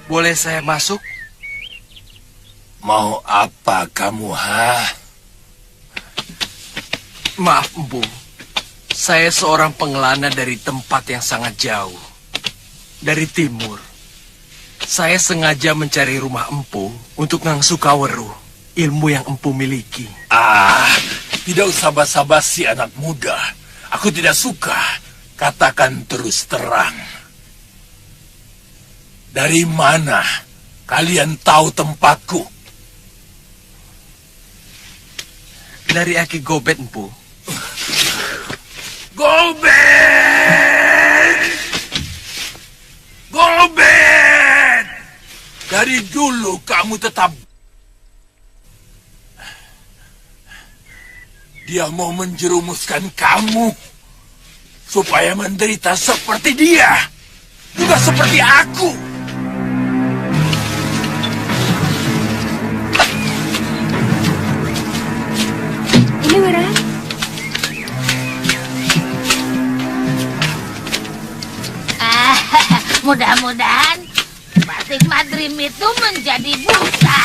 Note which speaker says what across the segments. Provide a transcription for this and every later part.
Speaker 1: Boleh saya masuk?
Speaker 2: Mau apa kamu,
Speaker 1: Maaf, Empu. Saya seorang pengelana dari tempat yang sangat jauh. Dari timur. Saya sengaja mencari rumah Empu untuk ngangsu kaweruh, ilmu yang Empu miliki.
Speaker 2: Tidak usah basa-basi anak muda. Aku tidak suka. Katakan terus terang. Dari mana kalian tahu tempatku?
Speaker 1: Dari Aki Gobet, Empu.
Speaker 2: Gobet! Gobet! Dari dulu kamu tetap... Dia mau menjerumuskan kamu supaya menderita seperti dia. Juga seperti aku.
Speaker 3: Ini Wira.
Speaker 4: Mudah-mudahan batik madrim itu menjadi buta.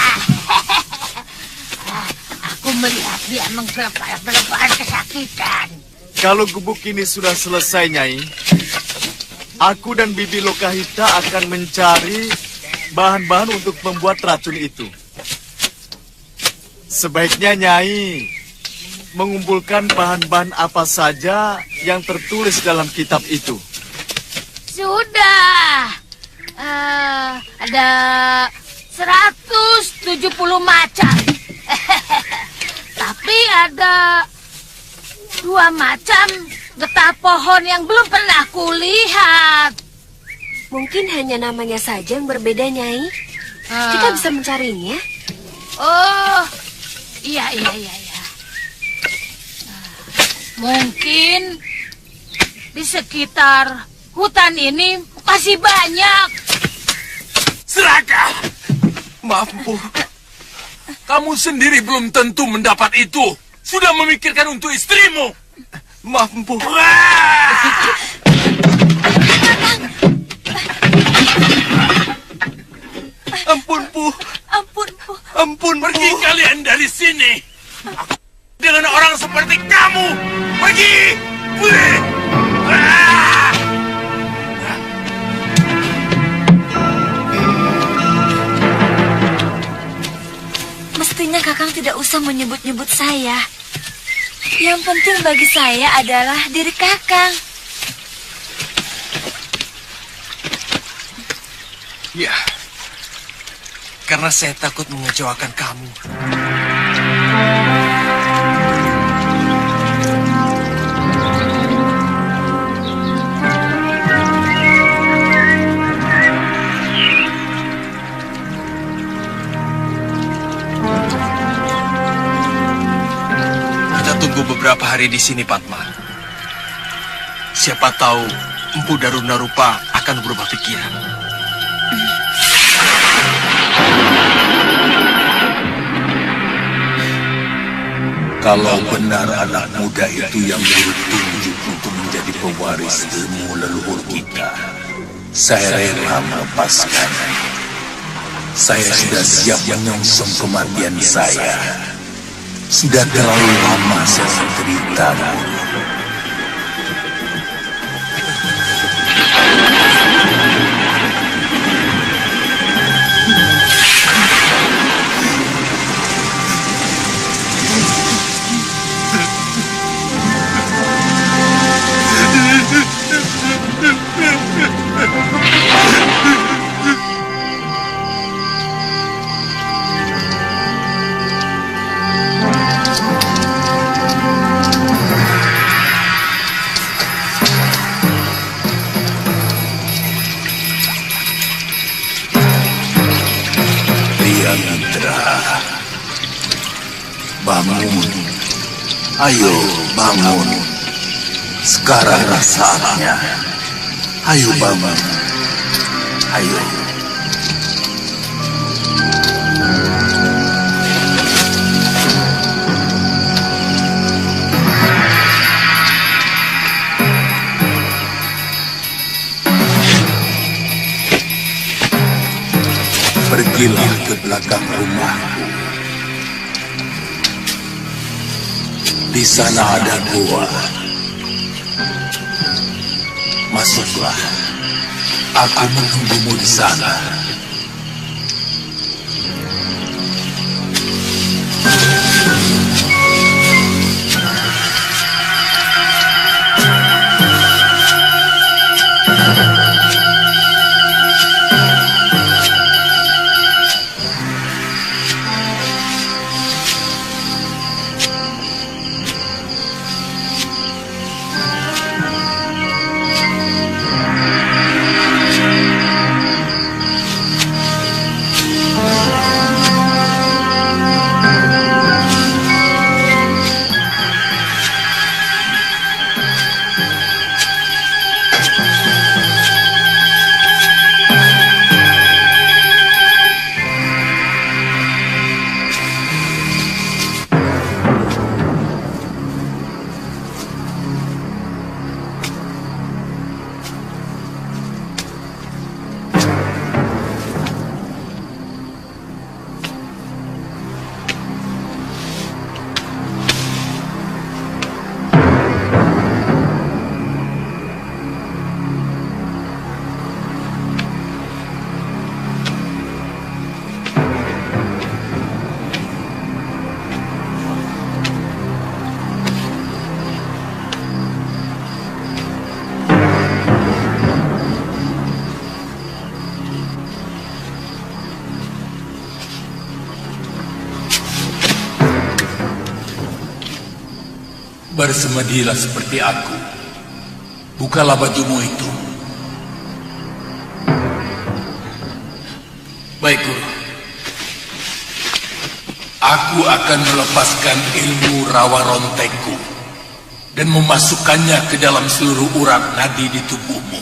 Speaker 4: Aku melihat dia menggelepar-gelepar kesakitan.
Speaker 5: Kalau gubuk ini sudah selesai, Nyai, aku dan Bibi Lokahita akan mencari bahan-bahan untuk membuat racun itu. Sebaiknya Nyai mengumpulkan bahan-bahan apa saja yang tertulis dalam kitab itu.
Speaker 4: Sudah. Ada 170 macam. Tapi ada 2 macam getah pohon yang belum pernah kulihat.
Speaker 3: Mungkin hanya namanya saja yang berbeda, Nyai. Kita bisa mencarinya.
Speaker 4: Oh, iya. Mungkin di sekitar hutan ini masih banyak.
Speaker 2: Seraka!
Speaker 1: Maaf, Empu.
Speaker 2: Kamu sendiri belum tentu mendapat itu. Sudah memikirkan untuk istrimu.
Speaker 1: Maaf, Empu. Ampun, Pu. Ampun,
Speaker 2: Pergi kalian dari sini. Aku dengan orang seperti kamu. Pergi!
Speaker 6: tidak usah menyebut-nyebut saya. Yang penting bagi saya adalah diri Kakang.
Speaker 1: Ya, karena saya takut mengecewakan kamu. Kita tunggu beberapa hari di sini, Padma. Siapa tahu Empu Darunarupa akan berubah pikiran.
Speaker 2: Kalau benar anak muda itu yang ditunjuk untuk menjadi pewaris ilmu leluhur kita, saya rela melepaskan. Saya sudah siap menyongsong kematian saya. Sudah terlalu lama saya menderita, Guru. Bangun. Ayo bangun. Sekarang saatnya. Ayo bangun. Ayo. Pergilah ke belakang rumahku. Di sana ada gua. Masuklah. Aku menunggumu di sana. Bersemedilah seperti aku. Bukalah bajumu itu.
Speaker 1: Baik, Guru.
Speaker 2: Aku akan melepaskan ilmu rawa rontekku dan memasukkannya ke dalam seluruh urat nadi di tubuhmu.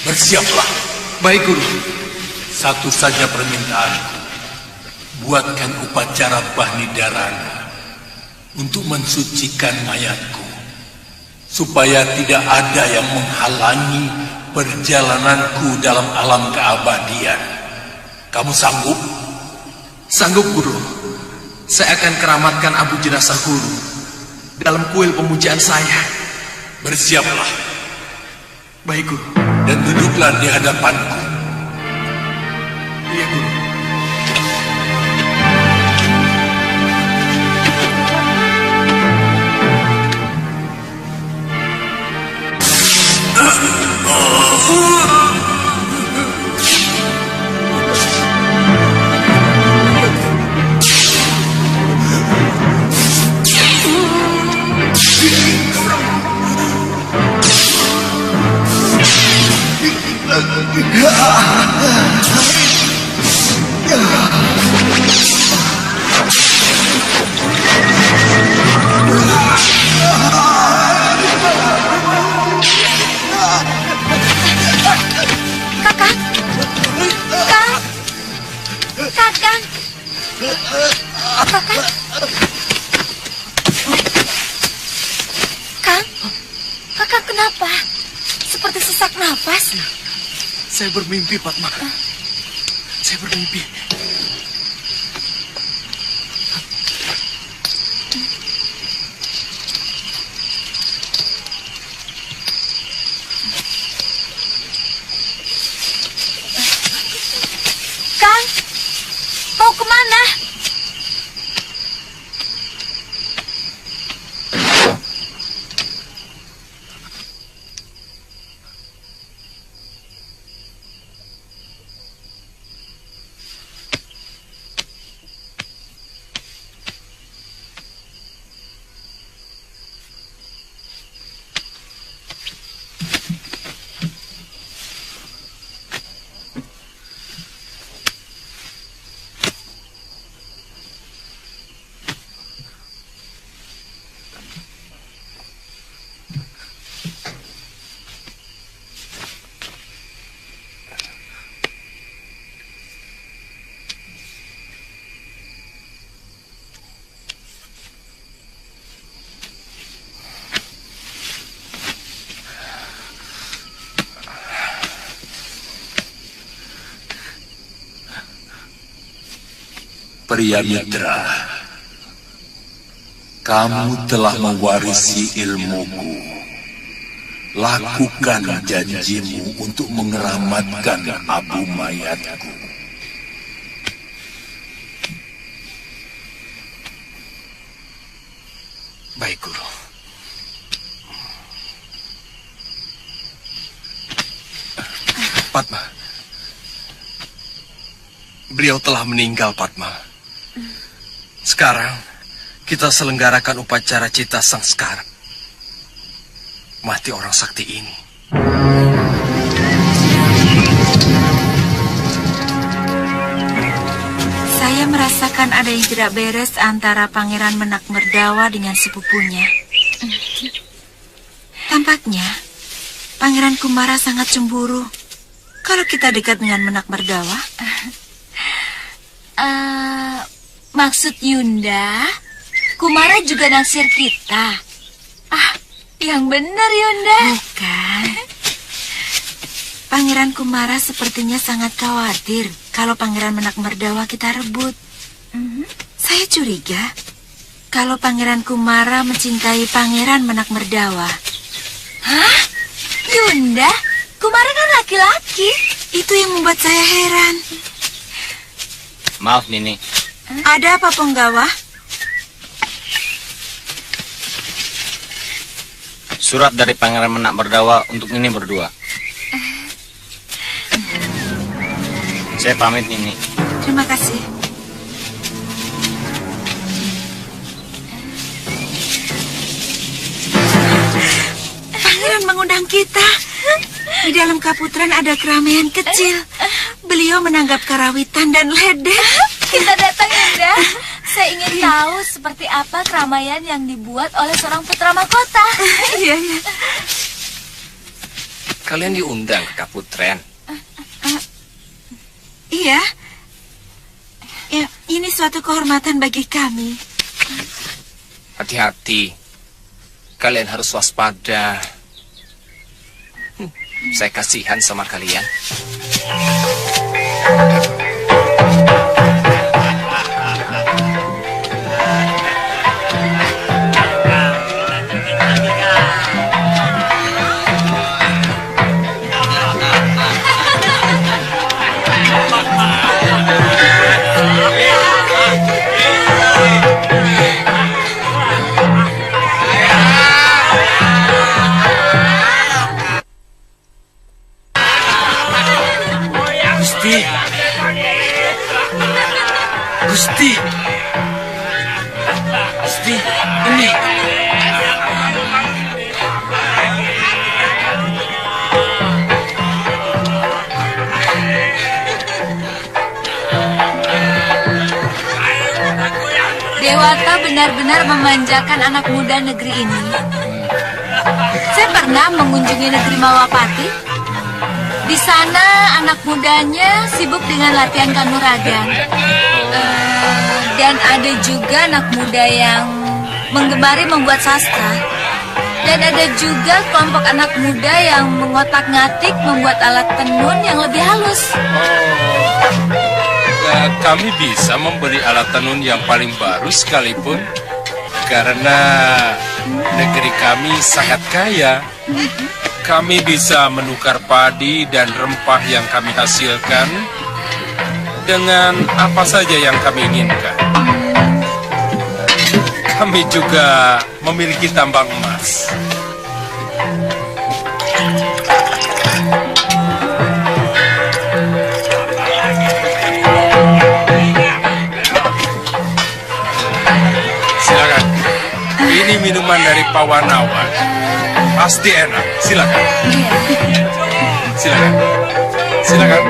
Speaker 2: Bersiaplah.
Speaker 1: Baik, Guru.
Speaker 2: Satu saja permintaanku. Buatkan upacara Bahni Dharana untuk mensucikan mayatku, supaya tidak ada yang menghalangi perjalananku dalam alam keabadian. Kamu sanggup?
Speaker 1: Sanggup, Guru. Saya akan keramatkan abu jenazah Guru dalam kuil pemujaan saya.
Speaker 2: Bersiaplah.
Speaker 1: Baik, Guru.
Speaker 2: Dan duduklah di hadapanku.
Speaker 1: Iya, Guru.
Speaker 6: Kakang. Kakang. Kakang. Kakang. Kang. Kakang kenapa? Seperti sesak nafas.
Speaker 1: Saya bermimpi, Padma. Saya bermimpi.
Speaker 6: Kang, mau kemana?
Speaker 2: Pria mitra, kamu telah mewarisi ilmuku. Lakukan janjimu untuk mengeramatkan abu mayatku.
Speaker 1: Baik, Guru. Padma. Beliau telah meninggal, Padma. Sekarang, kita selenggarakan upacara cita sangskara. Mati orang sakti ini.
Speaker 6: Saya merasakan ada yang tidak beres antara Pangeran Menak Merdawa dengan sepupunya. Tampaknya, Pangeran Kumara sangat cemburu kalau kita dekat dengan Menak Merdawa.
Speaker 4: Maksud Yunda, Kumara juga naksir kita. Yang benar Yunda.
Speaker 6: Bukan. Pangeran Kumara sepertinya sangat khawatir kalau Pangeran Menak Merdawa kita rebut. Saya curiga kalau Pangeran Kumara mencintai Pangeran Menak Merdawa.
Speaker 4: Hah? Yunda, Kumara kan laki-laki.
Speaker 6: Itu yang membuat saya heran.
Speaker 7: Maaf, Nini.
Speaker 6: Ada apa, Penggawa?
Speaker 7: Surat dari Pangeran Menak Merdawa untuk Nini berdua. Saya pamit, Nini.
Speaker 6: Terima kasih. Pangeran mengundang kita. Di dalam Kaputren ada keramaian kecil. Beliau menanggap karawitan dan ledek.
Speaker 4: Kita datang Yunda. Saya ingin tahu seperti apa keramaian yang dibuat oleh seorang putra mahkota.
Speaker 6: Iya, iya.
Speaker 8: Kalian diundang ke Kaputren.
Speaker 6: Iya. Ya, ini suatu kehormatan bagi kami.
Speaker 8: Hati-hati. Kalian harus waspada. Saya kasihan sama kalian.
Speaker 6: Dewata benar-benar memanjakan anak muda negeri ini. Saya pernah mengunjungi negeri Mawapati. Di sana anak mudanya sibuk dengan latihan kanuragan. Dan ada juga anak muda yang menggemari membuat sastra. Dan ada juga kelompok anak muda yang mengotak-ngatik membuat alat tenun yang lebih halus.
Speaker 9: Kami bisa memberi alat tenun yang paling baru sekalipun, karena negeri kami sangat kaya. Kami bisa menukar padi dan rempah yang kami hasilkan dengan apa saja yang kami inginkan. Kami juga memiliki tambang emas. Silakan. Ini minuman dari Pawanawan. Pasti enak. Silakan. Silakan. Silakan.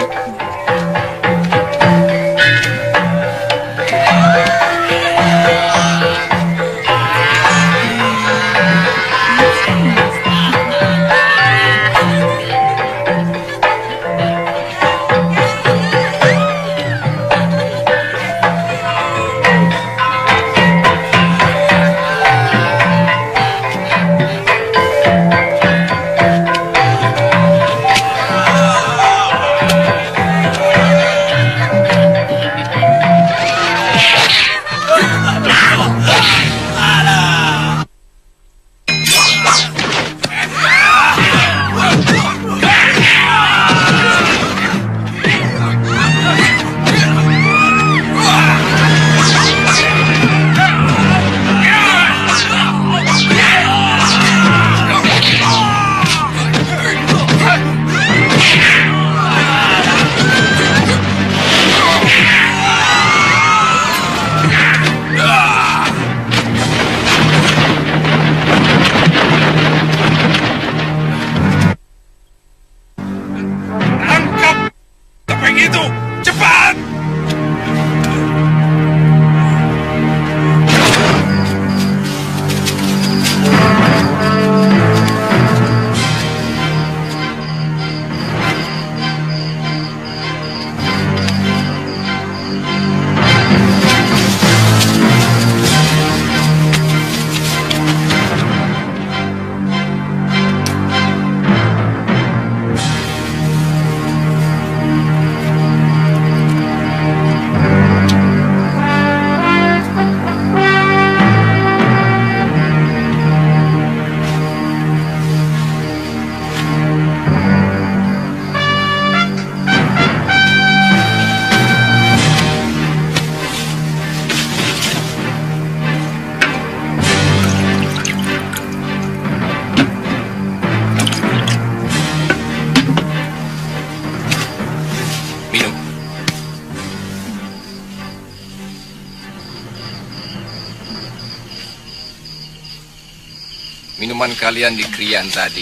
Speaker 8: Minuman kalian di Krian tadi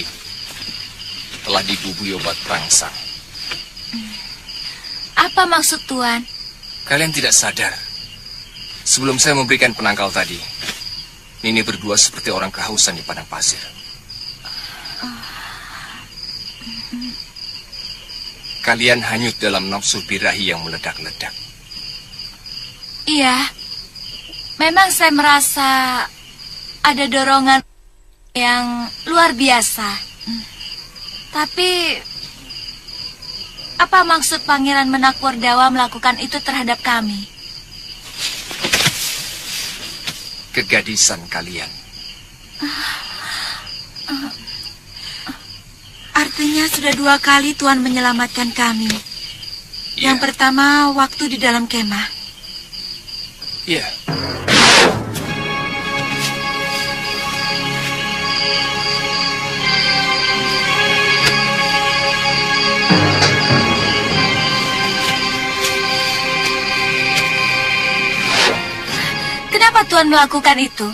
Speaker 8: telah dibubui obat perangsang.
Speaker 6: Apa maksud Tuan?
Speaker 8: Kalian tidak sadar. Sebelum saya memberikan penangkal tadi, Nini berdua seperti orang kehausan di padang pasir. Kalian hanyut dalam nafsu birahi yang meledak-ledak.
Speaker 6: Iya, memang saya merasa ada dorongan yang luar biasa. Tapi apa maksud Pangeran Menakwardawa melakukan itu terhadap kami?
Speaker 8: Kegadisan kalian.
Speaker 6: Artinya sudah 2 kali Tuan menyelamatkan kami.
Speaker 8: Ya.
Speaker 6: Yang pertama waktu di dalam kemah.
Speaker 8: Iya.
Speaker 6: Kenapa Tuan melakukan itu?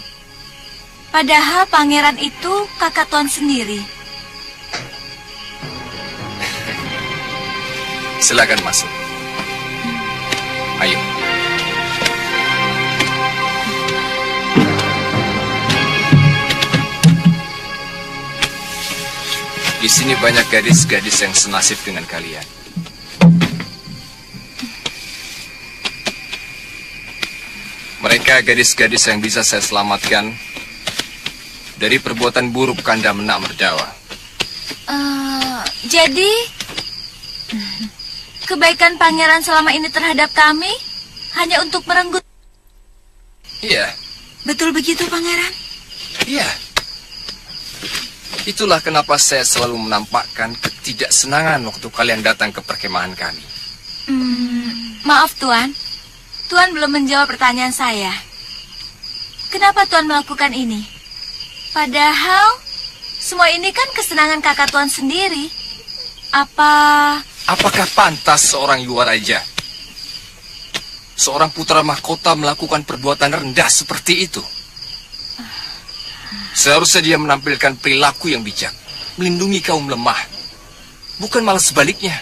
Speaker 6: Padahal pangeran itu kakak Tuan sendiri.
Speaker 8: Silakan masuk. Ayo. Di sini banyak gadis-gadis yang senasib dengan kalian. Mereka gadis-gadis yang bisa saya selamatkan dari perbuatan buruk Kanda Menak Merdawa.
Speaker 6: Jadi, kebaikan pangeran selama ini terhadap kami hanya untuk merenggut.
Speaker 8: Iya,
Speaker 6: Betul begitu, pangeran?
Speaker 8: iya. Itulah kenapa saya selalu menampakkan ketidaksenangan waktu kalian datang ke perkemahan kami.
Speaker 6: Maaf, Tuan. Tuan belum menjawab pertanyaan saya. Kenapa Tuan melakukan ini? Padahal, semua ini kan kesenangan kakak Tuan sendiri.
Speaker 8: Apakah pantas seorang Yuwaraja, seorang putra mahkota melakukan perbuatan rendah seperti itu? Seharusnya dia menampilkan perilaku yang bijak, melindungi kaum lemah, bukan malah sebaliknya.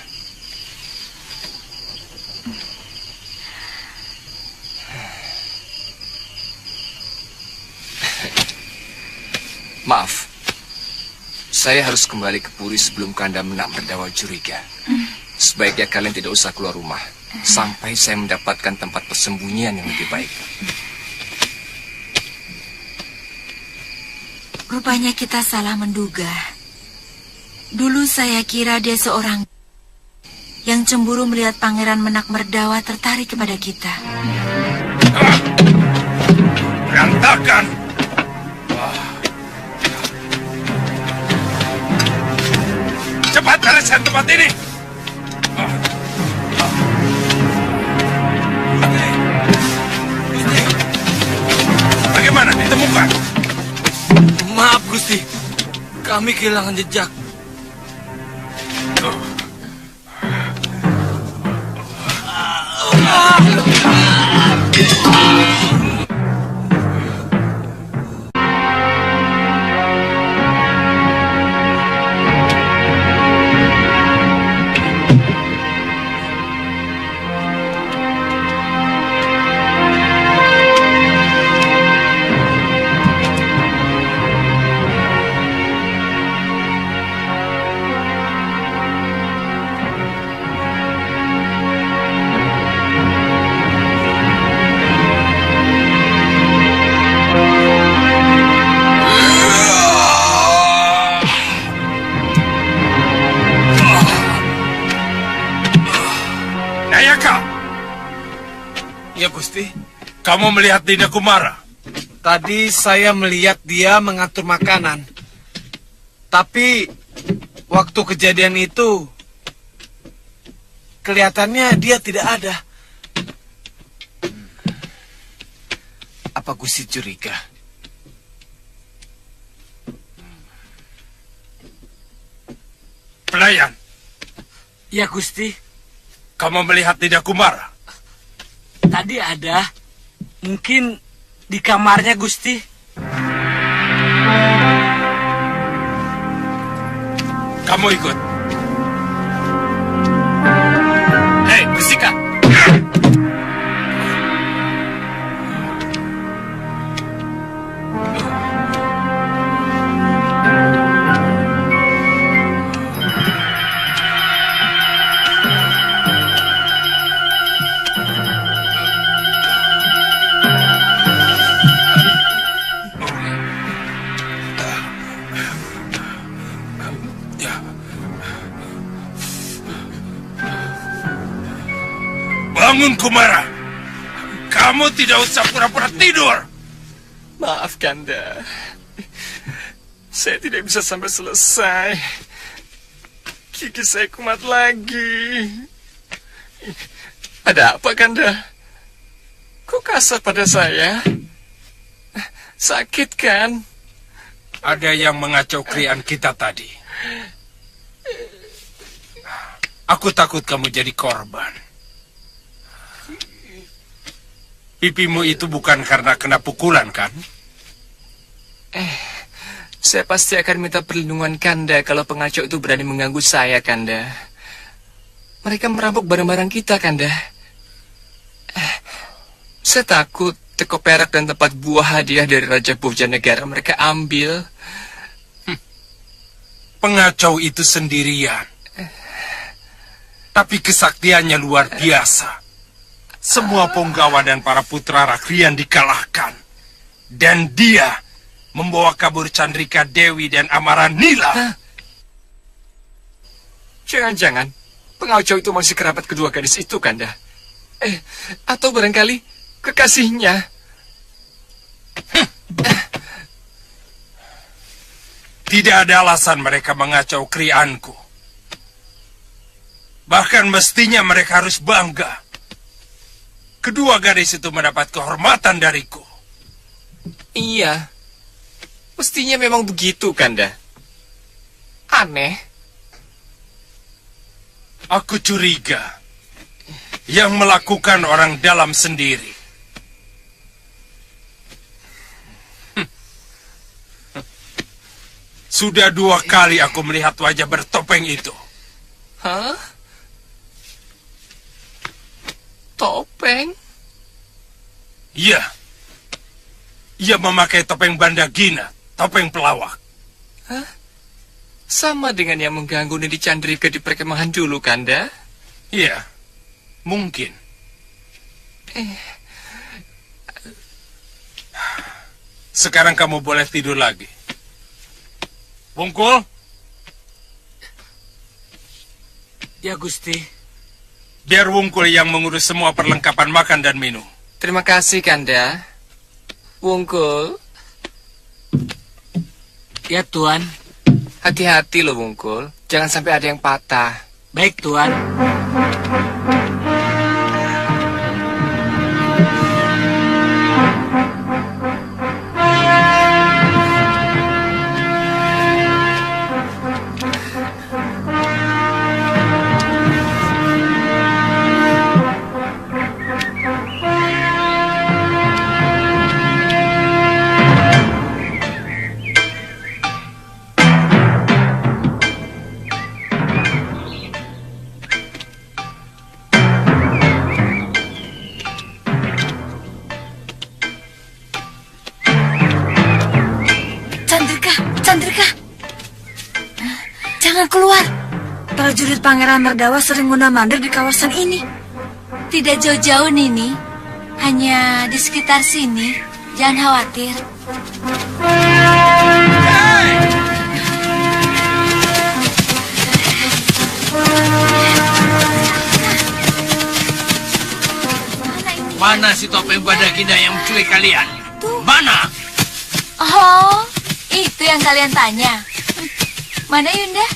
Speaker 8: Maaf, saya harus kembali ke Puri sebelum Kanda Menak Merdawa curiga. Sebaiknya kalian tidak usah keluar rumah sampai saya mendapatkan tempat persembunyian yang lebih baik.
Speaker 6: Rupanya kita salah menduga. Dulu saya kira dia seorang yang cemburu melihat Pangeran Menak Merdawa tertarik kepada kita.
Speaker 9: Berantakan! Cepat bereskan tempat ini! Bagaimana ditemukan?
Speaker 1: Maaf, Gusti. Kami kehilangan jejak. Ya, Gusti.
Speaker 9: Kamu melihat Dinda Kumara?
Speaker 1: Tadi saya melihat dia mengatur makanan. Tapi waktu kejadian itu kelihatannya dia tidak ada. Apa Gusti curiga?
Speaker 9: Pelayan,
Speaker 1: Ya, Gusti.
Speaker 9: kamu melihat Dinda Kumara?
Speaker 1: Tadi ada. Mungkin di kamarnya, Gusti.
Speaker 9: Kamu ikut. Hei, bersihkan. Bangun, Kumara. Kamu tidak usah pura-pura tidur.
Speaker 8: Maaf, Kanda. Saya tidak bisa sampai selesai. Gigi saya kumat lagi. Ada apa, Kanda? Kok kasar pada saya? Sakit, kan?
Speaker 9: Ada yang mengacau krian kita tadi. Aku takut kamu jadi korban. Pipimu itu bukan karena kena pukulan, kan?
Speaker 8: Saya pasti akan minta perlindungan Kanda kalau pengacau itu berani mengganggu saya, Kanda. Mereka merampok barang-barang kita, Kanda. Saya takut teko perak dan tempat buah hadiah dari Raja Bojanegara mereka ambil.
Speaker 9: Pengacau itu sendirian. Tapi kesaktiannya luar biasa. Semua punggawa dan para putra Rakrian dikalahkan. Dan dia membawa kabur Chandrika Dewi dan Amaranila.
Speaker 8: Jangan-jangan pengacau itu masih kerabat kedua gadis itu, Kanda. Atau barangkali kekasihnya.
Speaker 9: Tidak ada alasan mereka mengacau krianku. Bahkan mestinya mereka harus bangga. Kedua gadis itu mendapat kehormatan dariku.
Speaker 8: Iya. Mestinya memang begitu, Kanda. Aneh.
Speaker 9: Aku curiga yang melakukan orang dalam sendiri. Sudah 2 kali aku melihat wajah bertopeng itu.
Speaker 8: Hah? Topeng?
Speaker 9: Iya. Ia memakai topeng Bandagina, topeng pelawak.
Speaker 8: Hah? Sama dengan yang mengganggu Nidi Chandrika di perkemahan dulu, Kanda?
Speaker 9: Iya, mungkin. Sekarang kamu boleh tidur lagi. Wungkul?
Speaker 1: Ya, Gusti.
Speaker 9: Biar Wungkul yang mengurus semua perlengkapan makan dan minum.
Speaker 8: Terima kasih, Kanda. Wungkul.
Speaker 1: Ya, Tuan.
Speaker 8: Hati-hati loh, Wungkul. Jangan sampai ada yang patah.
Speaker 1: Baik, Tuan.
Speaker 6: Chandrika, jangan keluar. Prajurit Pangeran Merdawa sering mondar-mandir di kawasan ini.
Speaker 4: Tidak jauh-jauh, Nini. Hanya di sekitar sini. Jangan khawatir.
Speaker 1: Mana si topeng Bandagina yang menculik kalian? Mana?
Speaker 4: Oh, itu yang kalian tanya. Mana Yunda?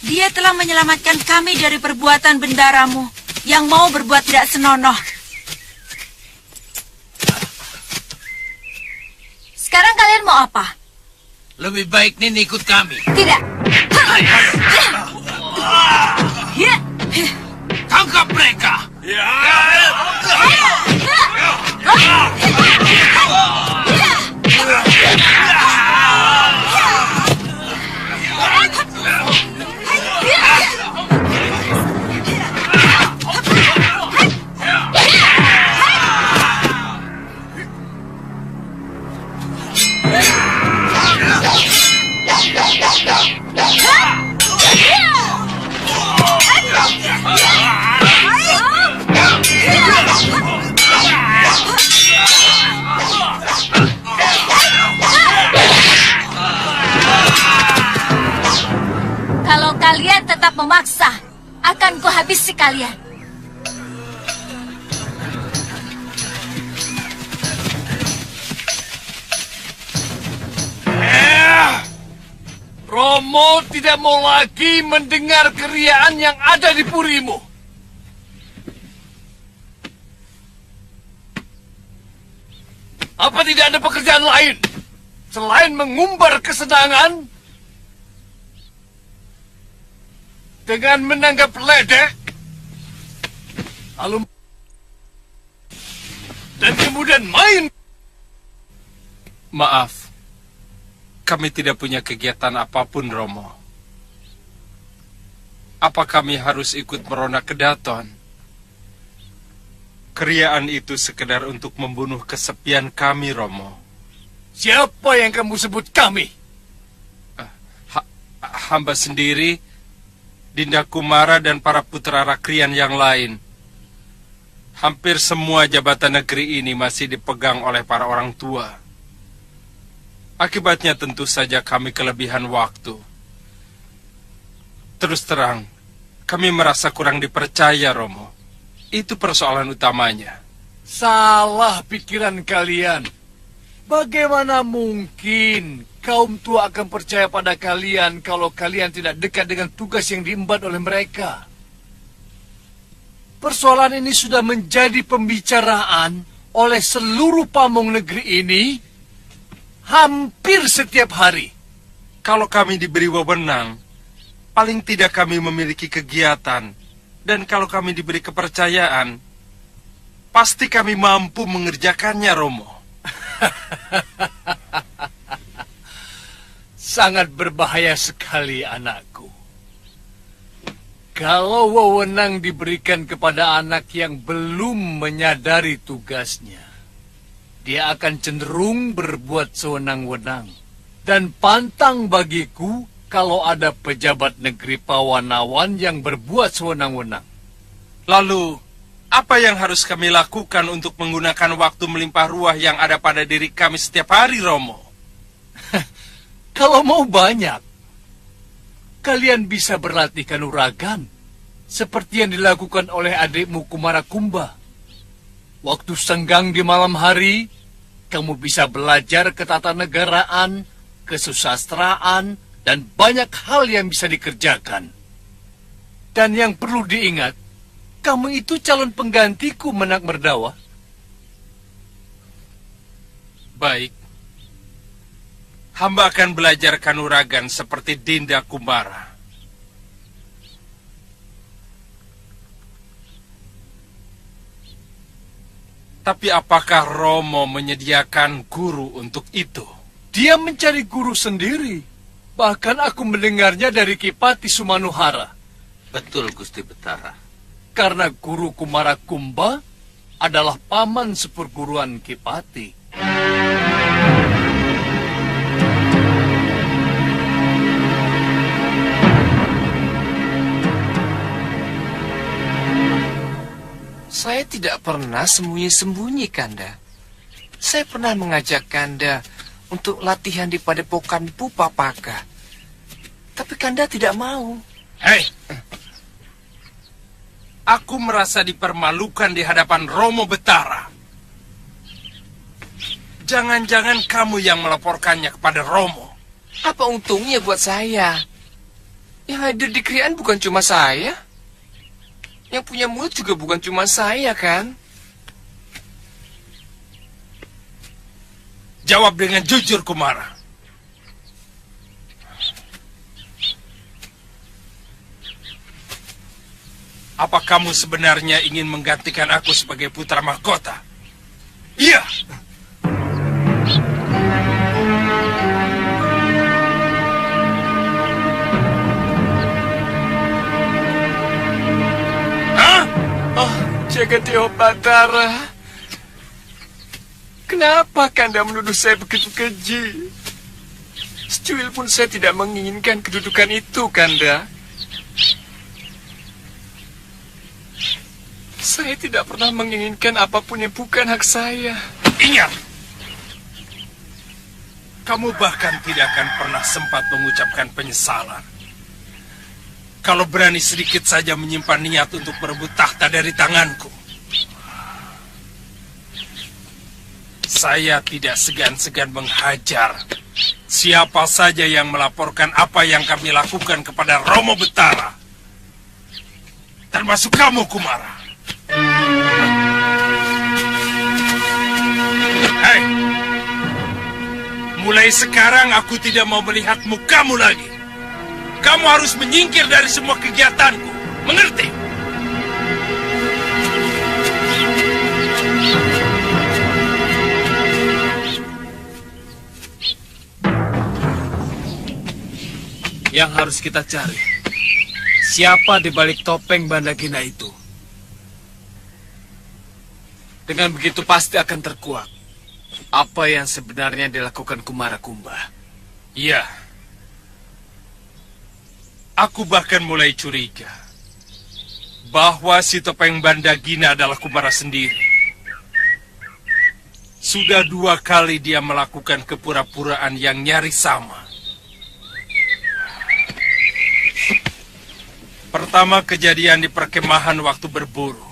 Speaker 6: Dia telah menyelamatkan kami dari perbuatan bendaramu yang mau berbuat tidak senonoh.
Speaker 4: Sekarang kalian mau apa?
Speaker 1: Lebih baik Nini ikut kami.
Speaker 4: Tidak.
Speaker 1: Tangkap mereka.
Speaker 4: Kalau kalian tetap memaksa, akan kuhabisi kalian.
Speaker 9: Romo tidak mau lagi mendengar keriaan yang ada di purimu. Apa tidak ada pekerjaan lain selain mengumbar kesenangan dengan menanggap ledek, lalu dan kemudian main? Maaf, kami tidak punya kegiatan apapun, Romo. Apa kami harus ikut merona ke Daton? Keriaan itu sekedar untuk membunuh kesepian kami, Romo. Siapa yang kamu sebut kami? hamba sendiri, Dinda Kumara dan para putra Rakrian yang lain. Hampir semua jabatan negeri ini masih dipegang oleh para orang tua. Akibatnya tentu saja kami kelebihan waktu. Terus terang, kami merasa kurang dipercaya, Romo. Itu persoalan utamanya.
Speaker 10: Salah pikiran kalian. Bagaimana mungkin kaum tua akan percaya pada kalian kalau kalian tidak dekat dengan tugas yang diemban oleh mereka? Persoalan ini sudah menjadi pembicaraan oleh seluruh pamong negeri ini hampir setiap hari.
Speaker 9: Kalau kami diberi wewenang, paling tidak kami memiliki kegiatan. Dan kalau kami diberi kepercayaan, pasti kami mampu mengerjakannya, Romo.
Speaker 10: Sangat berbahaya sekali, anakku. Kalau wewenang diberikan kepada anak yang belum menyadari tugasnya, dia akan cenderung berbuat sewenang-wenang. Dan pantang bagiku kalau ada pejabat negeri Pawanawan yang berbuat sewenang-wenang.
Speaker 9: Lalu, apa yang harus kami lakukan untuk menggunakan waktu melimpah ruah yang ada pada diri kami setiap hari, Romo?
Speaker 10: Kalau mau banyak, kalian bisa berlatih kanuragan, seperti yang dilakukan oleh adikmu Kumara Kumba. Waktu senggang di malam hari, kamu bisa belajar ketatanegaraan, kesusastraan, dan banyak hal yang bisa dikerjakan. Dan yang perlu diingat, kamu itu calon penggantiku, Menak Merdawa.
Speaker 9: Baik. Hamba akan belajar kanuragan seperti Dinda Kumara. Tapi apakah Romo menyediakan guru untuk itu?
Speaker 10: Dia mencari guru sendiri. Bahkan aku mendengarnya dari Kipati Sumanuhara.
Speaker 2: Betul, Gusti Betara.
Speaker 10: Karena guru Kumara Kumba adalah paman seperguruan Kipati.
Speaker 8: Saya tidak pernah sembunyi-sembunyi, Kanda. Saya pernah mengajak Kanda untuk latihan di padepokan Pupapaka. Tapi Kanda tidak mau.
Speaker 9: Hei! Aku merasa dipermalukan di hadapan Romo Betara. Jangan-jangan kamu yang melaporkannya kepada Romo.
Speaker 8: Apa untungnya buat saya? Yang hadir di krian bukan cuma saya. Yang punya mulut juga bukan cuma saya, kan?
Speaker 9: Jawab dengan jujur, Kumara. Apa kamu sebenarnya ingin menggantikan aku sebagai putra mahkota? Iya!
Speaker 1: Jagadeo Batara, kenapa Kanda menuduh saya begitu keji? Secuil pun saya tidak menginginkan kedudukan itu, Kanda. Saya tidak pernah menginginkan apapun yang bukan hak saya.
Speaker 9: Ingat, kamu bahkan tidak akan pernah sempat mengucapkan penyesalan. Kalau berani sedikit saja menyimpan niat untuk merebut tahta dari tanganku. Saya tidak segan-segan menghajar siapa saja yang melaporkan apa yang kami lakukan kepada Romo Betara. Termasuk kamu, Kumara. Hei, mulai sekarang aku tidak mau melihat mukamu lagi. Kamu harus menyingkir dari semua kegiatanku. Mengerti?
Speaker 10: Yang harus kita cari, siapa di balik topeng Bandagina itu? Dengan begitu pasti akan terkuak apa yang sebenarnya dilakukan Kumara Kumba.
Speaker 9: Iya. Aku bahkan mulai curiga bahwa si Topeng Bandagina adalah Kumara sendiri. Sudah 2 kali dia melakukan kepura-puraan yang nyaris sama. Pertama kejadian di perkemahan waktu berburu.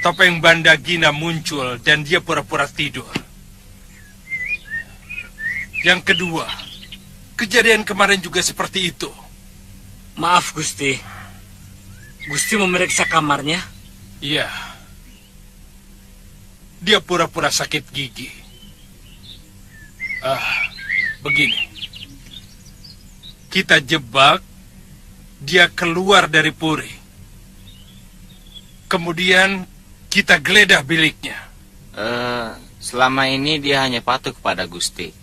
Speaker 9: Topeng Bandagina muncul dan dia pura-pura tidur. Yang kedua, kejadian kemarin juga seperti itu.
Speaker 11: Maaf, Gusti. Gusti memeriksa kamarnya?
Speaker 9: Iya. Dia pura-pura sakit gigi. Begini. Kita jebak, dia keluar dari puri. Kemudian kita geledah biliknya.
Speaker 7: Selama ini dia hanya patuh kepada Gusti.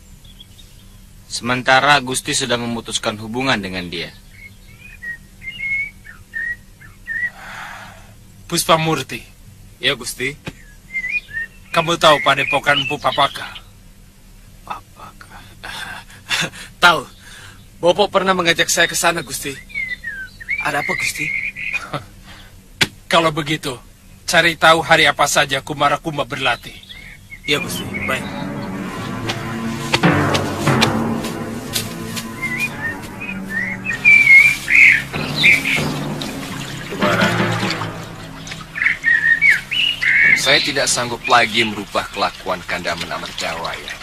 Speaker 7: Sementara Gusti sudah memutuskan hubungan dengan dia.
Speaker 9: Puspamurti.
Speaker 5: Ya, Gusti.
Speaker 9: Kamu tahu padepokan Empu Papaka?
Speaker 11: Tahu. Bopo pernah mengajak saya ke sana, Gusti. Ada apa, Gusti?
Speaker 9: Kalau begitu, cari tahu hari apa saja Kumara Kumba berlatih.
Speaker 11: Iya, Gusti. Baik.
Speaker 2: Kumara,
Speaker 1: Saya tidak sanggup lagi merubah kelakuan Kanda Menakmerdawa, ya.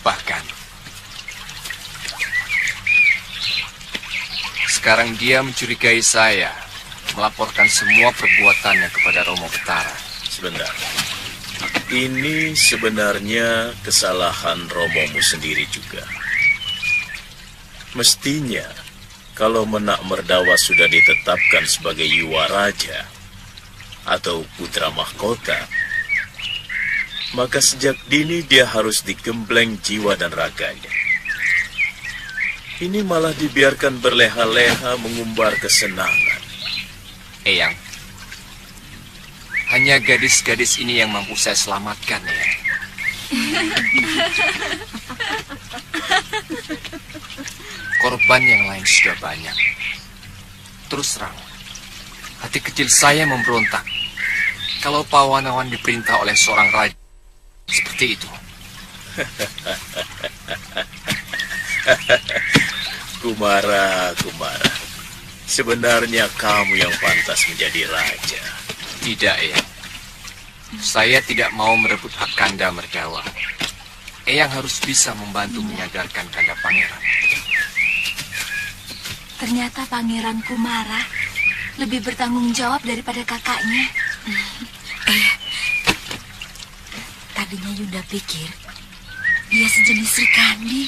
Speaker 1: Bahkan, sekarang dia mencurigai saya, melaporkan semua perbuatannya kepada Romo Betara.
Speaker 2: sebentar. Ini sebenarnya kesalahan Romomu sendiri juga. Mestinya, kalau Menakmerdawa sudah ditetapkan sebagai Yuwaraja atau putra mahkota, maka sejak dini dia harus digembleng jiwa dan raganya. Ini malah dibiarkan berleha-leha mengumbar kesenangan.
Speaker 1: Eyang, hanya gadis-gadis ini yang mampu saya selamatkan, ya. Korban yang lain sudah banyak. Terus terang, hati kecil saya memberontak kalau Pawanawan diperintah oleh seorang raja seperti itu.
Speaker 2: Kumara, sebenarnya kamu yang pantas menjadi raja.
Speaker 1: Tidak, Eyang. Saya tidak mau merebut hak Kanda Merdawa. Eyang harus bisa membantu menyadarkan Kanda Pangeran.
Speaker 6: Ternyata Pangeran Kumara lebih bertanggung jawab daripada kakaknya. Tadinya Yunda pikir dia sejenis Sri Kandi.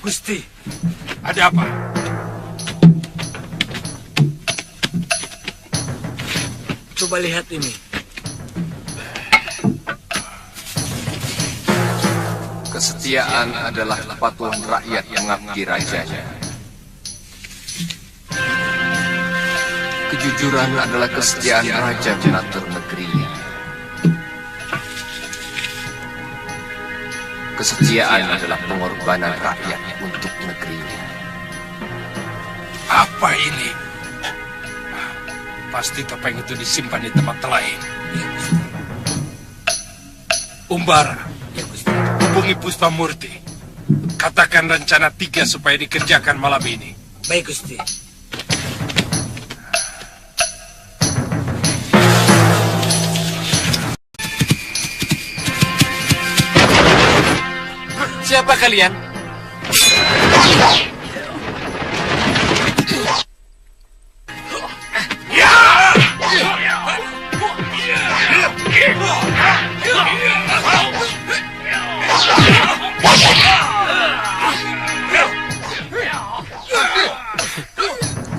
Speaker 9: Gusti, ada apa?
Speaker 11: Coba lihat ini.
Speaker 1: Kesetiaan adalah kepatuhan rakyat mengabdi rajanya. Kejujuran adalah kesetiaan raja mengatur negerinya. Kesetiaan adalah pengorbanan rakyat untuk negerinya.
Speaker 9: Apa ini? Pasti topeng itu disimpan di tempat lain. Umbara, hubungi Puspamurti. Katakan rencana 3 supaya dikerjakan malam ini.
Speaker 11: Baik, Gusti.
Speaker 8: Siapa kalian?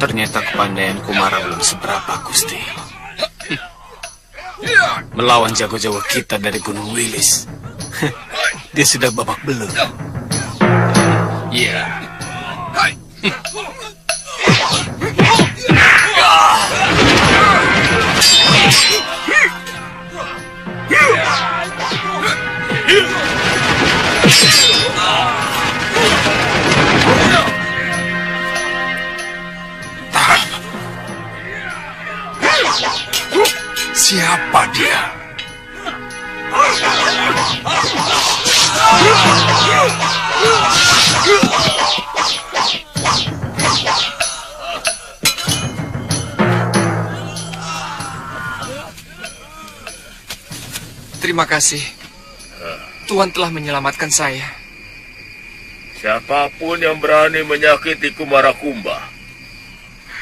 Speaker 7: Ternyata kepandaian Kumara belum seberapa, Gusti.
Speaker 11: melawan jago-jago kita dari Gunung Wilis. Dia sudah babak belur.
Speaker 9: Iya.
Speaker 2: Siapa dia?
Speaker 8: Terima kasih. Tuhan telah menyelamatkan saya.
Speaker 12: Siapapun yang berani menyakiti Kumarakumba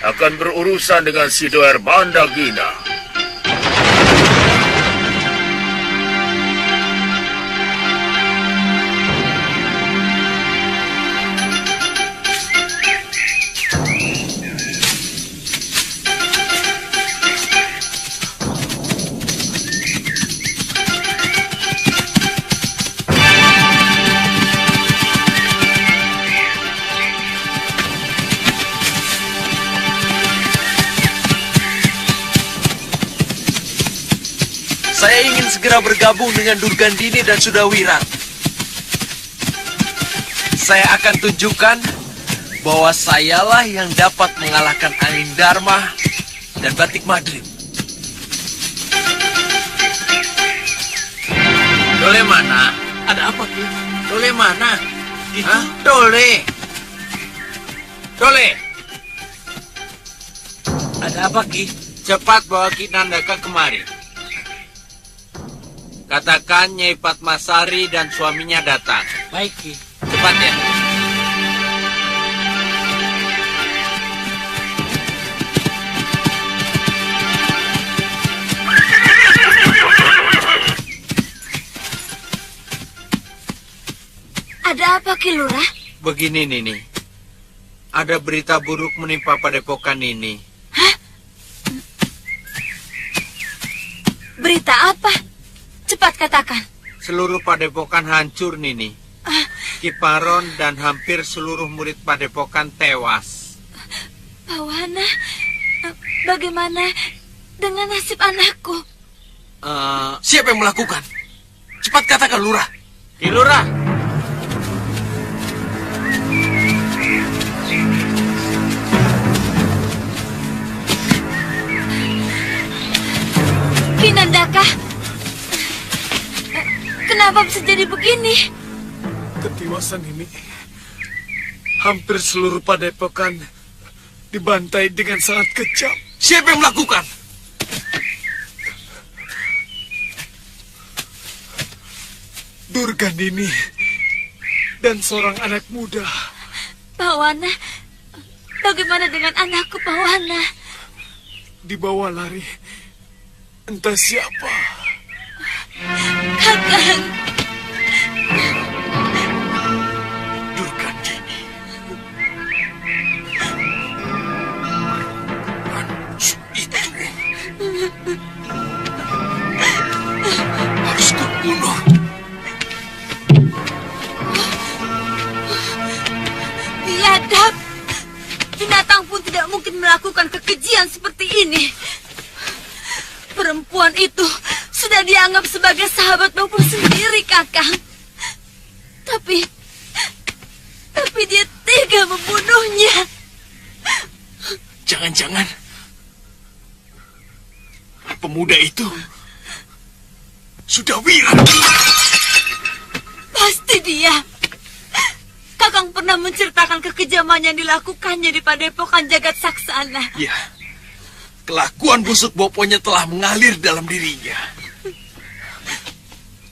Speaker 12: akan berurusan dengan Sidoer Bandagina.
Speaker 1: Saya ingin segera bergabung dengan Durgandini dan Sudawirat. Saya akan tunjukkan bahwa sayalah yang dapat mengalahkan Angin Dharma dan Batik Madrid.
Speaker 13: Dole mana?
Speaker 1: Ada apa, Ki?
Speaker 13: Dole mana? Hah? Dole. Dole.
Speaker 1: Ada apa, Ki?
Speaker 13: Cepat bawa Ki Nandaka kemari. Katakan Nyai Padmasari dan suaminya datang.
Speaker 1: Baik, Ki.
Speaker 13: Cepat ya.
Speaker 4: Ada apa, Ki Lurah?
Speaker 13: Begini, Nini. Ada berita buruk menimpa padepokan ini.
Speaker 4: Hah? Berita apa? Cepat katakan.
Speaker 13: Seluruh padepokan hancur, Nini. Kiparon dan hampir seluruh murid padepokan tewas.
Speaker 4: Pawana, bagaimana dengan nasib anakku?
Speaker 1: Siapa yang melakukan? Cepat katakan, Lurah.
Speaker 13: Ki Lurah.
Speaker 4: Ki Nandaka, kenapa bisa jadi begini?
Speaker 5: Ketiwasan ini, hampir seluruh padepokan dibantai dengan sangat kejam.
Speaker 1: Siapa yang melakukan?
Speaker 5: Durgandini dan seorang anak muda.
Speaker 4: Pawana, bagaimana dengan anakku, Pawana?
Speaker 5: Dibawa lari entah siapa.
Speaker 4: Kakang.
Speaker 2: Durgandini. Itu harus terbunuh.
Speaker 4: Biadab. Binatang pun tidak mungkin melakukan kekejian seperti ini. Perempuan itu sudah dianggap sebagai sahabat Bopo sendiri, Kakang. Tapi dia tega membunuhnya.
Speaker 1: Jangan-jangan pemuda itu Sudawirat.
Speaker 4: Pasti dia. Kakang pernah menceritakan kekejaman yang dilakukannya di padepokan Jagat Saksana.
Speaker 1: Ya, kelakuan busuk Boponya telah mengalir dalam dirinya.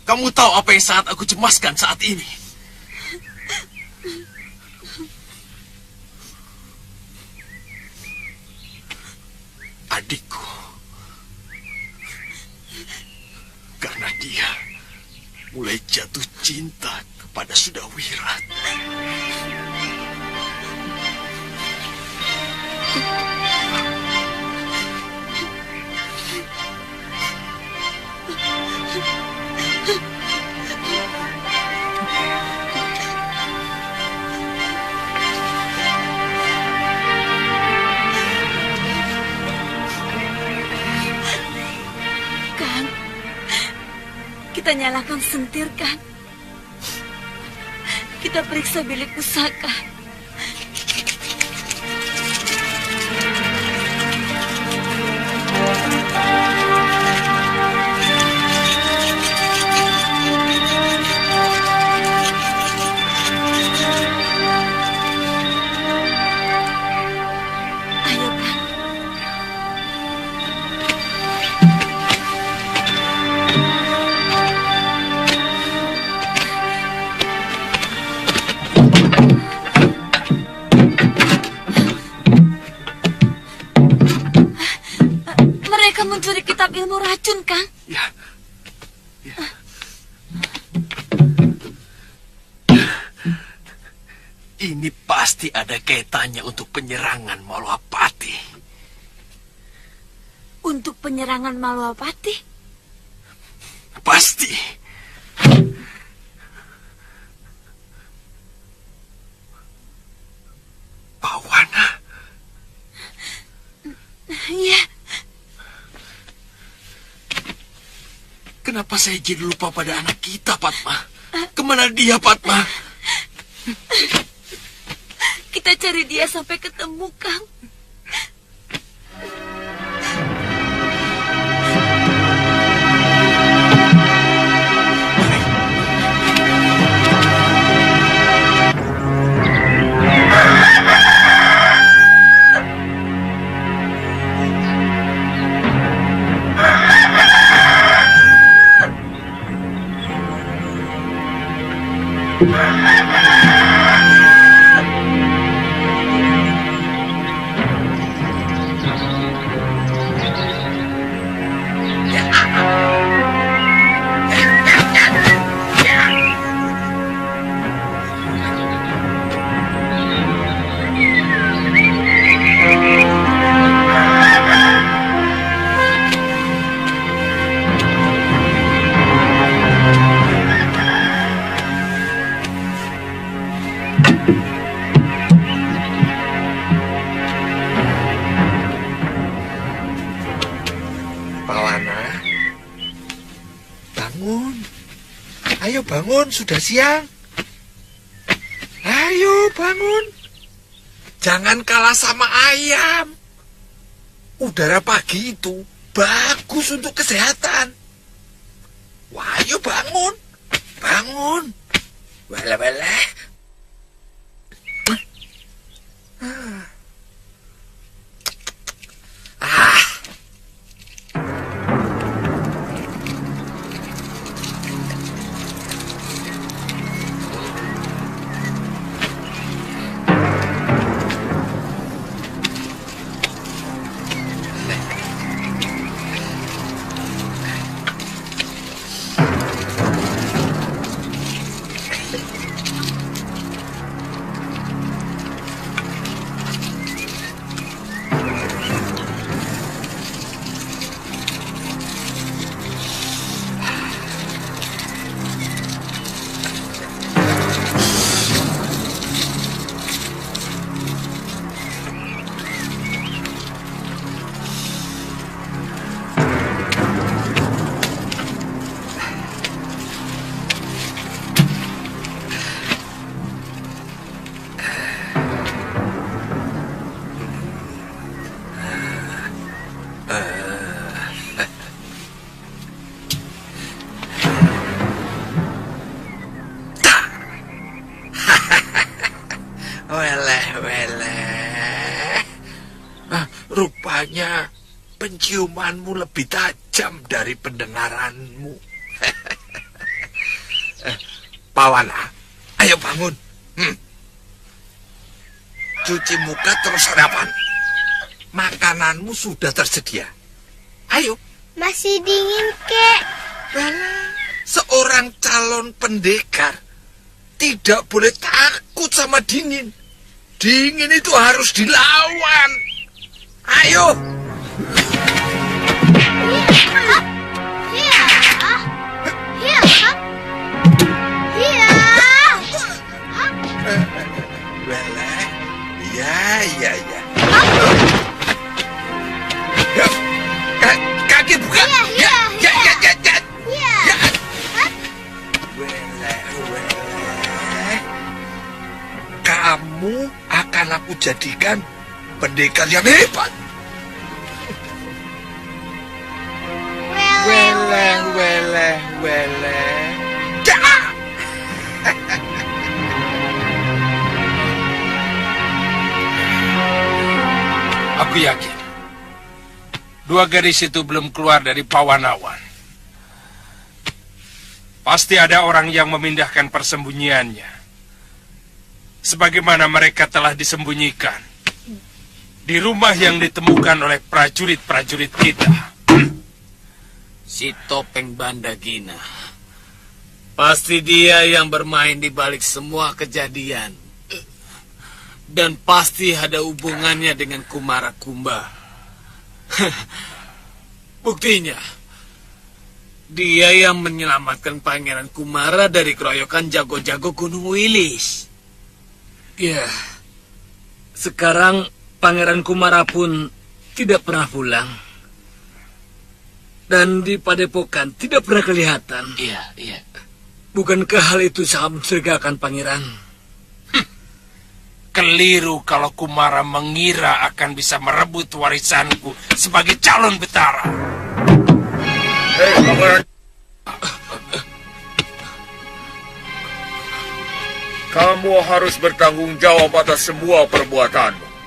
Speaker 1: Kamu tahu apa yang sangat aku cemaskan saat ini? Adikku. Karena dia mulai jatuh cinta kepada Sudawirat.
Speaker 6: Kita nyalakan sentir, kan? Kita periksa bilik pusaka. Ayo, kan? Mereka mencuri kitab ilmu racun, Kang.
Speaker 1: Ya. Ini pasti ada kaitannya untuk penyerangan Malwapati.
Speaker 6: Untuk penyerangan Malwapati?
Speaker 1: Pasti. Pawana.
Speaker 6: Iya.
Speaker 1: Kenapa saya jadi lupa pada anak kita, Padma? Kemana dia, Padma?
Speaker 6: Kita cari dia sampai ketemu, Kang.
Speaker 14: Pawana, bangun. Ayo bangun, sudah siang. Ayo bangun. Jangan kalah sama ayam. Udara pagi itu bagus untuk kesehatan. Wah, ayo bangun. Bangun. Wala-wala. Rupanya penciumanmu lebih tajam dari pendengaranmu. Pawana, ayo bangun. Cuci muka terus sarapan. Makananmu sudah tersedia. Ayo.
Speaker 15: Masih dingin, Kek.
Speaker 14: Seorang calon pendekar tidak boleh takut sama dingin. Dingin itu harus dilawan. Ayo. Ya. Kaki buka. Ya. jadikan pendekar yang hebat.
Speaker 9: Weleh. Aku yakin dua gadis itu belum keluar dari Pawanawan. Pasti ada orang yang memindahkan persembunyiannya, sebagaimana mereka telah disembunyikan di rumah yang ditemukan oleh prajurit-prajurit kita.
Speaker 11: Si Topeng Bandagina. Pasti dia yang bermain di balik semua kejadian. Dan pasti ada hubungannya dengan Kumara Kumba. Buktinya, dia yang menyelamatkan Pangeran Kumara dari keroyokan jago-jago Gunung Wilis. Ya, sekarang Pangeran Kumara pun tidak pernah pulang. Dan di Padepokan tidak pernah kelihatan.
Speaker 9: Iya.
Speaker 11: Bukankah hal itu sangat mencurigakan, Pangeran?
Speaker 9: Keliru kalau Kumara mengira akan bisa merebut warisanku sebagai calon betara.
Speaker 12: Pangeran. Kamu harus bertanggung jawab atas semua perbuatanmu.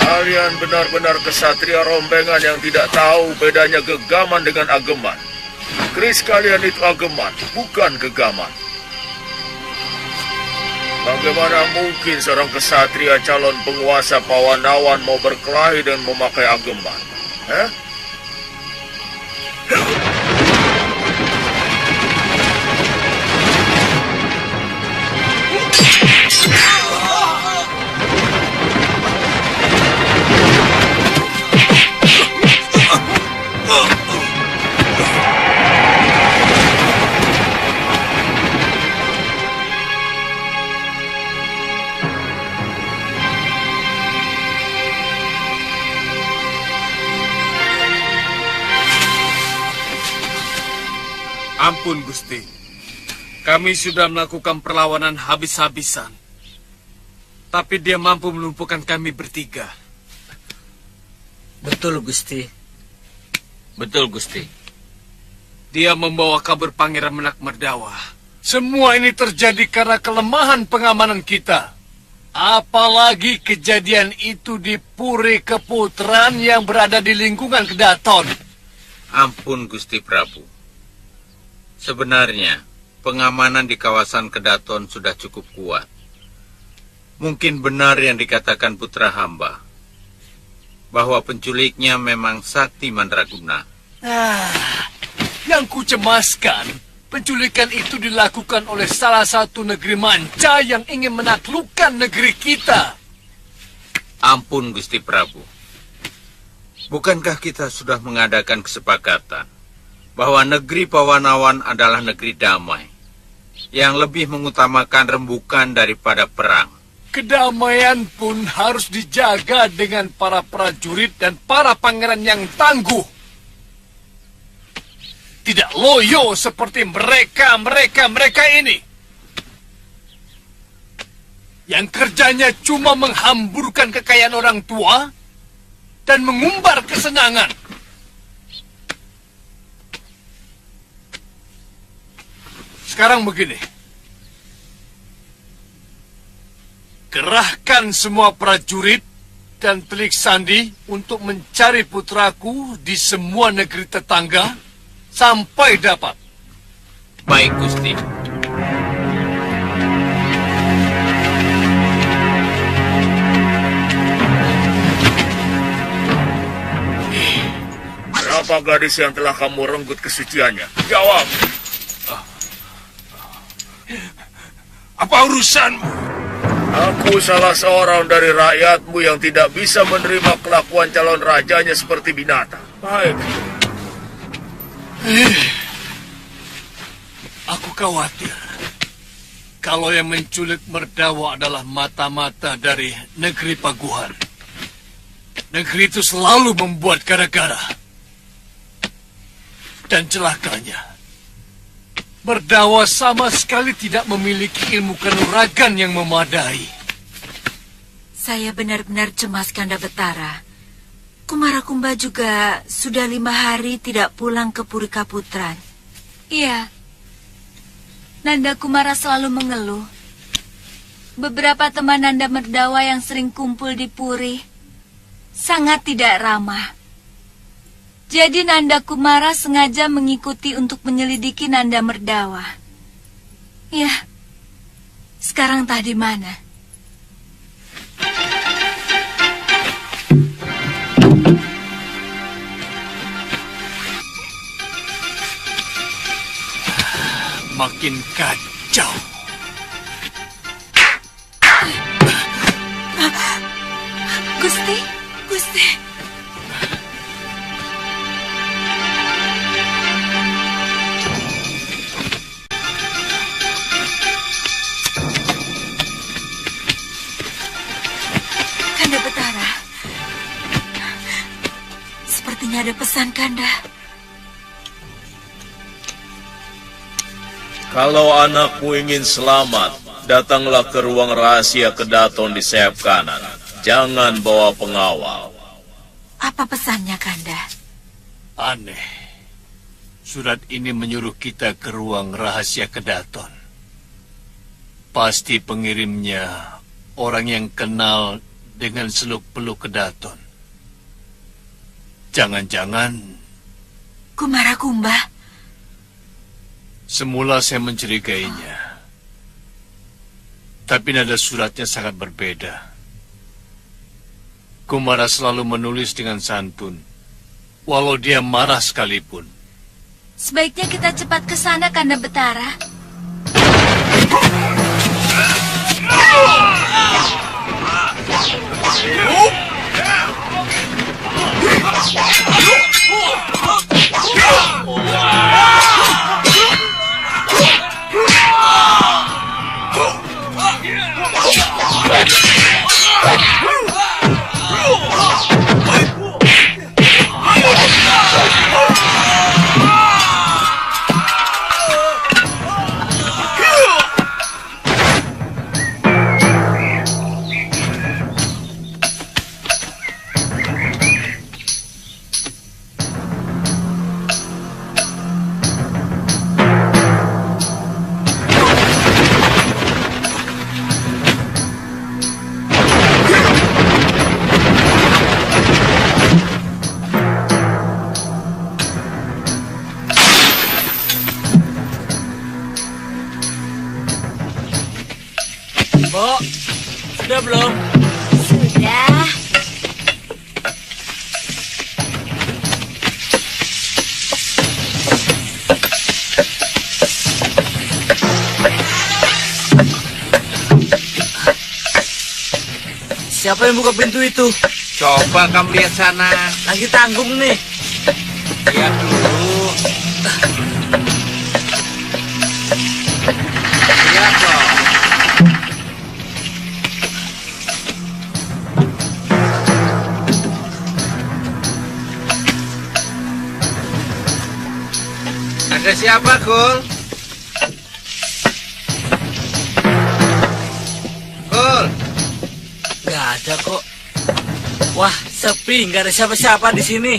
Speaker 12: Kalian benar-benar kesatria rombengan yang tidak tahu bedanya gegaman dengan ageman. Keris kalian itu ageman, bukan gegaman. Bagaimana mungkin seorang kesatria calon penguasa Pawanawan mau berkelahi dan memakai ageman?
Speaker 11: Ampun, Gusti. Kami sudah melakukan perlawanan habis-habisan. Tapi dia mampu melumpuhkan kami bertiga.
Speaker 7: Betul, Gusti. Betul, Gusti.
Speaker 11: Dia membawa kabur Pangeran Menak Merdawa.
Speaker 10: Semua ini terjadi karena kelemahan pengamanan kita. Apalagi kejadian itu di Puri Keputran yang berada di lingkungan Kedaton.
Speaker 13: Ampun, Gusti Prabu. Sebenarnya, pengamanan di kawasan Kedaton sudah cukup kuat. Mungkin benar yang dikatakan putra hamba, bahwa penculiknya memang Sakti Mandraguna.
Speaker 10: Yang kucemaskan, penculikan itu dilakukan oleh salah satu negeri manca yang ingin menaklukkan negeri kita.
Speaker 13: Ampun, Gusti Prabu. Bukankah kita sudah mengadakan kesepakatan bahwa negeri Pawanawan adalah negeri damai, yang lebih mengutamakan rembukan daripada perang?
Speaker 10: Kedamaian pun harus dijaga dengan para prajurit dan para pangeran yang tangguh. Tidak loyo seperti mereka ini. Yang kerjanya cuma menghamburkan kekayaan orang tua dan mengumbar kesenangan. Sekarang begini. Kerahkan semua prajurit dan telik sandi untuk mencari putraku di semua negeri tetangga sampai dapat.
Speaker 13: Baik, Gusti.
Speaker 12: Berapa gadis yang telah kamu renggut kesuciannya? Jawab.
Speaker 9: Apa urusanmu?
Speaker 12: Aku salah seorang dari rakyatmu yang tidak bisa menerima kelakuan calon rajanya seperti binatang. Baik.
Speaker 10: Aku khawatir kalau yang menculik Merdawa adalah mata-mata dari negeri Paguhan. Negeri itu selalu membuat gara-gara. Dan celakanya, Merdawa sama sekali tidak memiliki ilmu kanuragan yang memadai.
Speaker 6: Saya benar-benar cemas, Kanda Betara. Kumarakumba juga sudah 5 hari tidak pulang ke Puri Kaputran.
Speaker 16: Iya. Nanda Kumara selalu mengeluh. Beberapa teman Nanda Merdawa yang sering kumpul di Puri sangat tidak ramah. Jadi Nanda Kumara sengaja mengikuti untuk menyelidiki Nanda Merdawa. Ya, sekarang entah di mana.
Speaker 10: Makin kacau.
Speaker 6: Gusti, Gusti. Kanda Betara. Sepertinya ada pesan, Kanda.
Speaker 12: Kalau anakmu ingin selamat, datanglah ke ruang rahasia Kedaton di sayap kanan. Jangan bawa pengawal.
Speaker 6: Apa pesannya, Kanda?
Speaker 10: Aneh. Surat ini menyuruh kita ke ruang rahasia Kedaton. Pasti pengirimnya orang yang kenal dengan seluk-beluk Kedaton. Jangan-jangan
Speaker 6: Kumarakumba.
Speaker 10: Semula saya mencurigainya. Tapi nada suratnya sangat berbeda. Kumara selalu menulis dengan santun, walau dia marah sekalipun.
Speaker 16: Sebaiknya kita cepat ke sana, Kanda Betara.
Speaker 11: Mbok, sudah belum?
Speaker 3: Sudah.
Speaker 11: Siapa yang buka pintu itu?
Speaker 13: Coba kamu lihat sana.
Speaker 11: Lagi tanggung nih.
Speaker 13: Lihat dulu. Lihat dong. Ada siapa, Kul? Kul?
Speaker 11: Gak ada kok. Wah, sepi, nggak ada siapa-siapa di sini.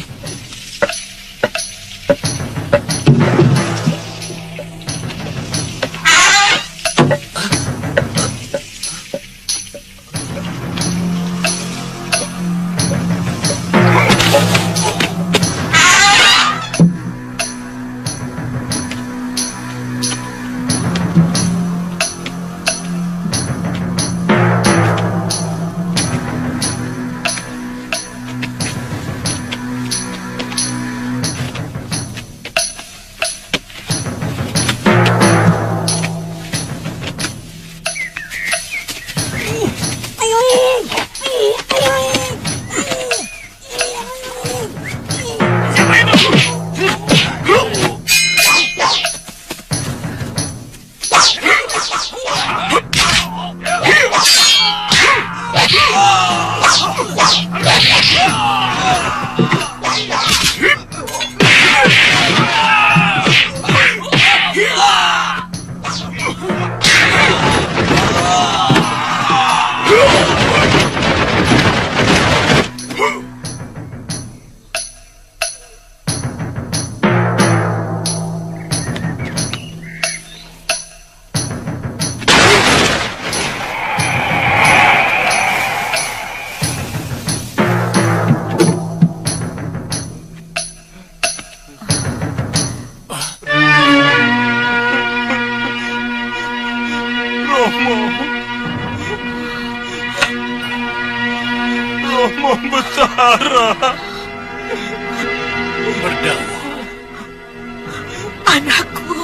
Speaker 5: Romo. Romo Betara.
Speaker 10: Merdawa.
Speaker 6: Anakku.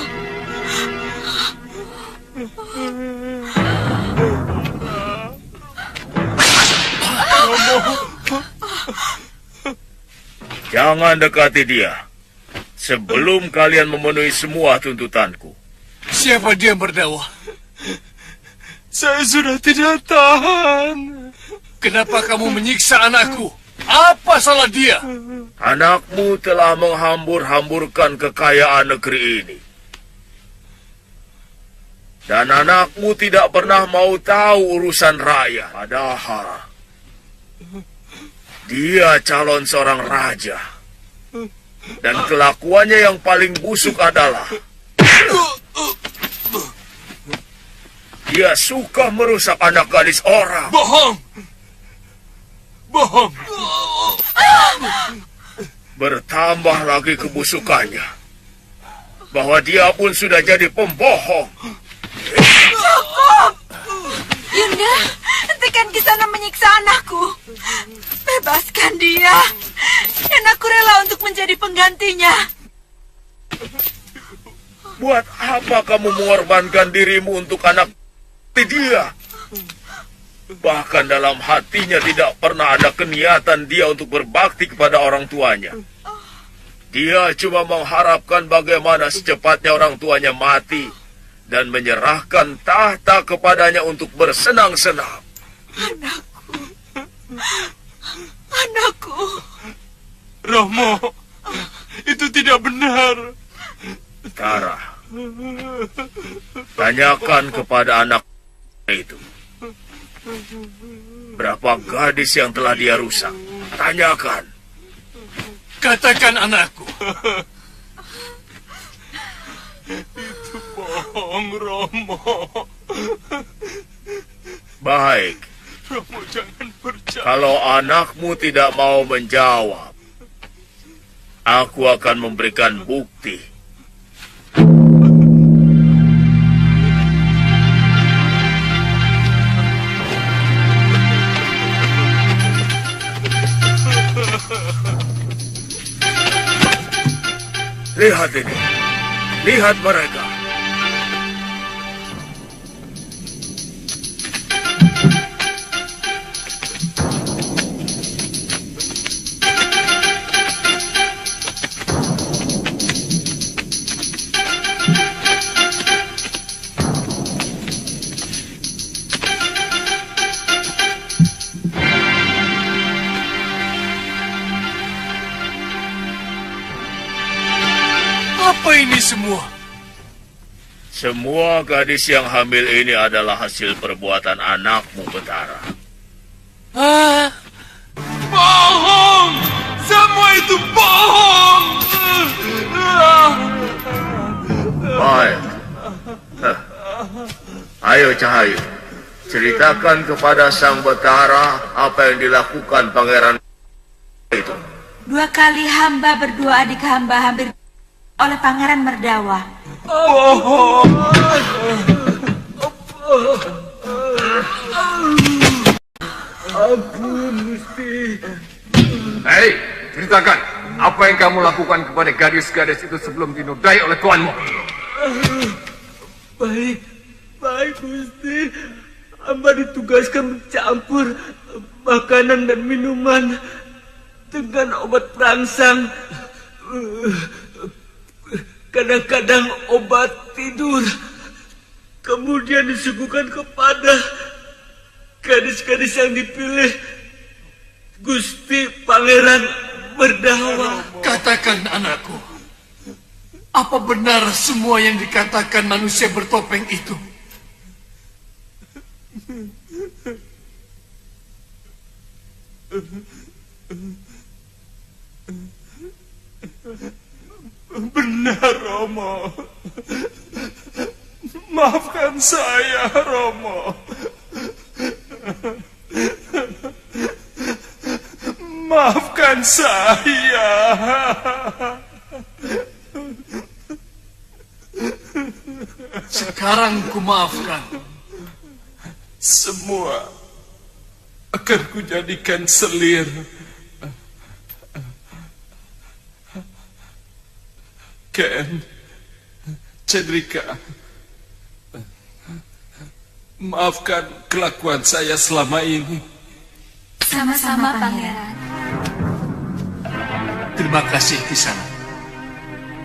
Speaker 12: Jangan dekati dia sebelum kalian memenuhi semua tuntutanku.
Speaker 10: Siapa dia, Merdawa?
Speaker 5: Saya sudah tidak tahan.
Speaker 10: Kenapa kamu menyiksa anakku? Apa salah dia?
Speaker 12: Anakmu telah menghambur-hamburkan kekayaan negeri ini. Dan anakmu tidak pernah mau tahu urusan rakyat. Padahal dia calon seorang raja. Dan kelakuannya yang paling busuk adalah dia suka merusak anak gadis orang.
Speaker 5: Bohong! Bohong!
Speaker 12: Bertambah lagi kebusukannya, bahwa dia pun sudah jadi pembohong.
Speaker 6: Cukup! Yunda, hentikan Kisana menyiksa anakku. Bebaskan dia. Dan aku rela untuk menjadi penggantinya.
Speaker 12: Buat apa kamu mengorbankan dirimu untuk anak dia? Bahkan dalam hatinya tidak pernah ada keniatan dia untuk berbakti kepada orang tuanya. Dia cuma mengharapkan bagaimana secepatnya orang tuanya mati dan menyerahkan tahta kepadanya untuk bersenang-senang.
Speaker 6: Anakku. Anakku.
Speaker 5: Romo, itu tidak benar.
Speaker 12: Tara, tanyakan kepada anak itu. Berapa gadis yang telah dia rusak? Tanyakan.
Speaker 10: Katakan anakku.
Speaker 5: Itu bohong, Romo.
Speaker 12: Baik.
Speaker 5: Romo, jangan percaya.
Speaker 12: Kalau anakmu tidak mau menjawab, aku akan memberikan bukti. Lihat ini. Lihat mereka.
Speaker 10: Apa ini semua?
Speaker 12: Semua gadis yang hamil ini adalah hasil perbuatan anakmu, Betara.
Speaker 10: Ah,
Speaker 5: bohong! Semua itu bohong!
Speaker 12: Baik. Ayo, Cahayu. Ceritakan kepada Sang Betara apa yang dilakukan pangeran itu.
Speaker 6: 2 kali hamba berdua adik hamba hampir oleh Pangeran Merdawa.
Speaker 5: Bohong!
Speaker 1: Ampun, Gusti. Hei, ceritakan. Apa yang kamu lakukan kepada gadis-gadis itu sebelum dinodai oleh tuanmu?
Speaker 17: Baik, Gusti. Hamba ditugaskan mencampur makanan dan minuman dengan obat perangsang. Kadang-kadang obat tidur. Kemudian disuguhkan kepada gadis-gadis yang dipilih Gusti Pangeran Merdawa.
Speaker 10: Katakan anakku, apa benar semua yang dikatakan manusia bertopeng itu?
Speaker 5: Benar, Romo. Maafkan saya, Romo. Maafkan saya.
Speaker 10: Sekarang ku maafkan.
Speaker 9: semua akan kujadikan selir. Ken, Cendrika, maafkan kelakuan saya selama ini.
Speaker 16: Sama-sama, Pangeran.
Speaker 10: Terima kasih, Kisanak.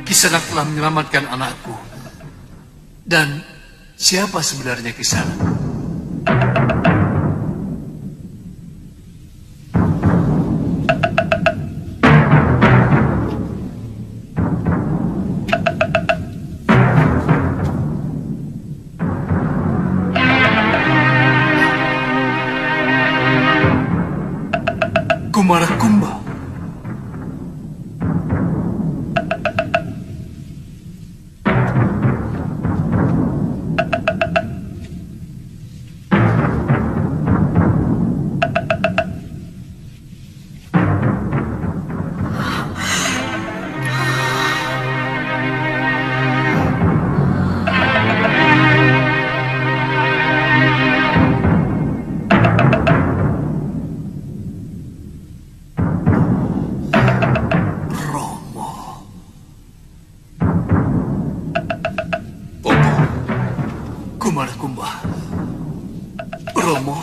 Speaker 10: Kisanak telah menyelamatkan anakku. Dan siapa sebenarnya Kisanak? Kumara Kumba. Kumara Kumba. Romo.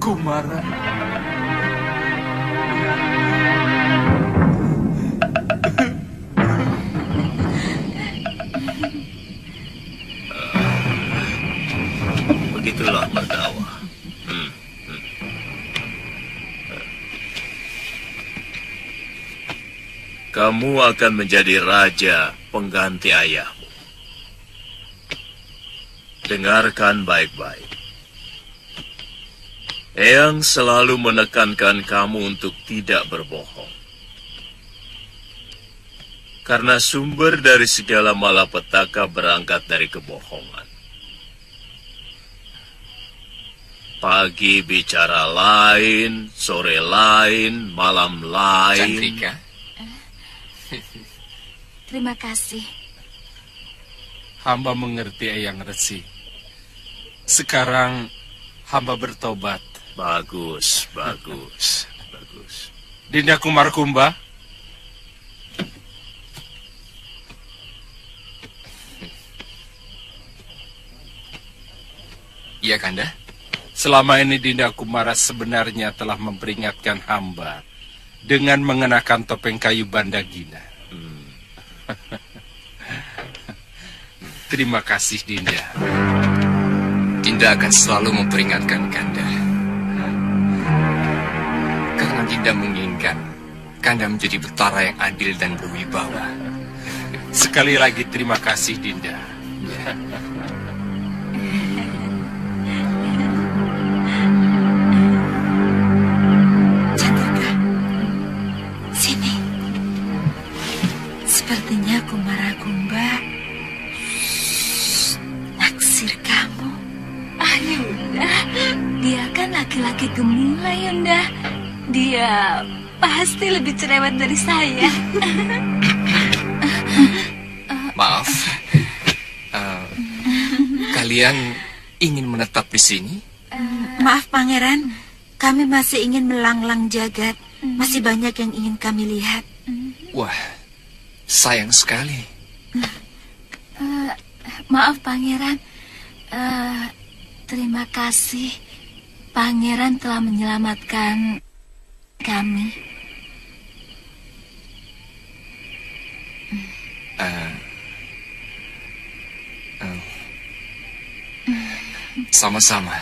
Speaker 9: Kumara.
Speaker 13: Begitulah Merdawa. Kamu akan menjadi raja pengganti ayahmu. Dengarkan baik-baik. Eyang selalu menekankan kamu untuk tidak berbohong. Karena sumber dari segala malapetaka berangkat dari kebohongan. Pagi bicara lain, sore lain, malam lain.
Speaker 8: Candrika.
Speaker 16: Terima kasih.
Speaker 9: Hamba mengerti Eyang Resi. Sekarang hamba bertobat.
Speaker 13: Bagus, bagus, bagus.
Speaker 9: Dinda Kumara Kumba.
Speaker 8: Iya, Kanda.
Speaker 9: Selama ini Dinda Kumara sebenarnya telah memperingatkan hamba dengan mengenakan topeng kayu Bandagina. Terima kasih, Dinda.
Speaker 8: Dinda akan selalu memperingatkan Kanda. Karena Dinda menginginkan Kanda menjadi betara yang adil dan berwibawa.
Speaker 9: Sekali lagi terima kasih, Dinda.
Speaker 6: Candrika, sini. Sepertinya Kumara Kumba naksir kamu.
Speaker 16: Ah, Yunda, dia kan laki-laki gemulai, Yunda. Dia pasti lebih cerewet dari saya.
Speaker 8: Maaf. Kalian ingin menetap di sini?
Speaker 6: Maaf, Pangeran. Kami masih ingin melanglang jagat. Masih banyak yang ingin kami lihat.
Speaker 8: Wah, sayang sekali.
Speaker 16: Maaf, Pangeran. Terima kasih. Pangeran telah menyelamatkan kami.
Speaker 8: Sama-sama.